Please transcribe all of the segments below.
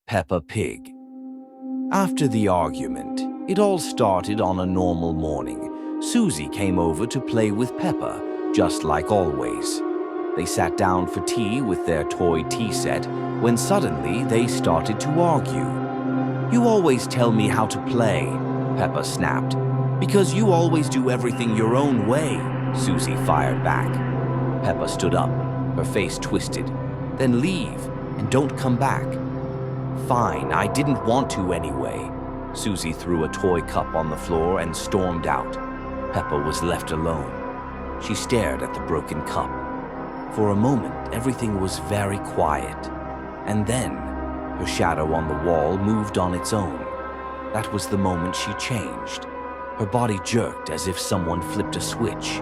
Peppa Pig. After the argument, it all started on a normal morning. Susie came over to play with Peppa, just like always. They sat down for tea with their toy tea set when suddenly they started to argue. "You always tell me how to play," Peppa snapped. "Because you always do everything your own way," Susie fired back. Peppa stood up, her face twisted. "Then leave, and don't come back." "Fine, I didn't want to anyway." Susie threw a toy cup on the floor and stormed out. Peppa was left alone. She stared at the broken cup. For a moment, everything was very quiet. And then, her shadow on the wall moved on its own. That was the moment she changed. Her body jerked as if someone flipped a switch.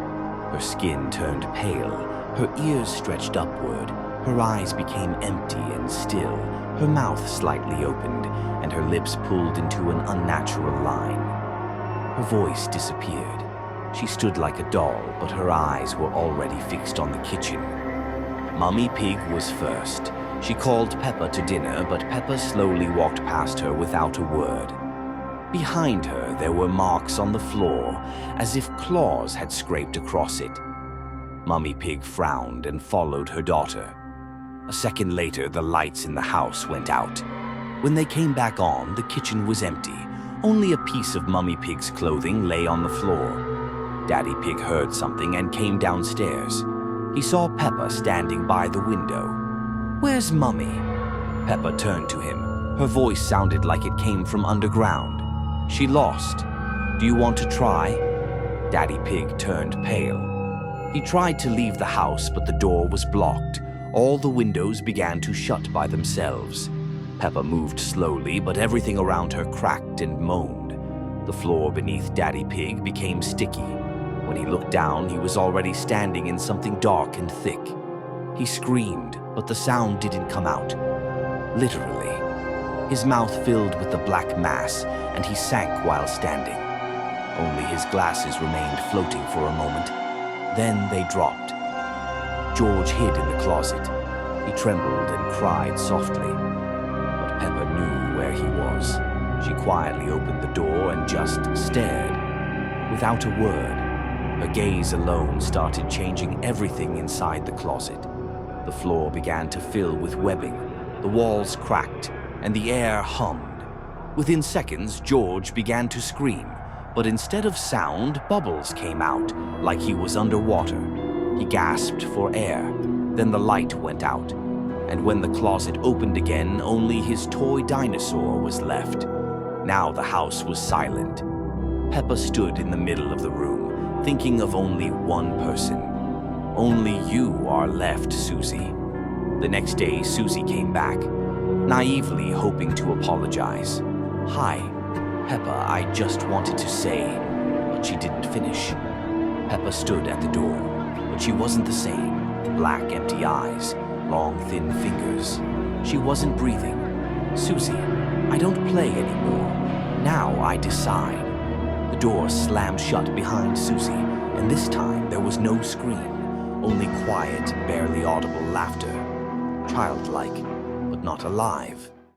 Her skin turned pale, her ears stretched upward, her eyes became empty and still, her mouth slightly opened, and her lips pulled into an unnatural line. Her voice disappeared. She stood like a doll, but her eyes were already fixed on the kitchen. Mummy Pig was first. She called Peppa to dinner, but Peppa slowly walked past her without a word. Behind her, there were marks on the floor, as if claws had scraped across it. Mummy Pig frowned and followed her daughter. A second later, the lights in the house went out. When they came back on, the kitchen was empty. Only a piece of Mummy Pig's clothing lay on the floor. Daddy Pig heard something and came downstairs. He saw Peppa standing by the window. "Where's Mummy?" Peppa turned to him. Her voice sounded like it came from underground. "She lost. Do you want to try?" Daddy Pig turned pale. He tried to leave the house, but the door was blocked. All the windows began to shut by themselves. Peppa moved slowly, but everything around her cracked and moaned. The floor beneath Daddy Pig became sticky. When he looked down, he was already standing in something dark and thick. He screamed, but the sound didn't come out. Literally. His mouth filled with the black mass, and he sank while standing. Only his glasses remained floating for a moment. Then they dropped. George hid in the closet. He trembled and cried softly. But Peppa knew where he was. She quietly opened the door and just stared. Without a word, her gaze alone started changing everything inside the closet. The floor began to fill with webbing. The walls cracked, and the air hummed. Within seconds, George began to scream, but instead of sound, bubbles came out, like he was underwater. He gasped for air. Then the light went out, and when the closet opened again, only his toy dinosaur was left. Now the house was silent. Peppa stood in the middle of the room, thinking of only one person. "Only you are left, Susie." The next day, Susie came back, naively hoping to apologize. "Hi, Peppa, I just wanted to say," but she didn't finish. Peppa stood at the door, but she wasn't the same. Black, empty eyes, long, thin fingers. She wasn't breathing. "Susie, I don't play anymore. Now I decide." The door slammed shut behind Susie, and this time there was no scream, only quiet, barely audible laughter. Childlike, but not alive.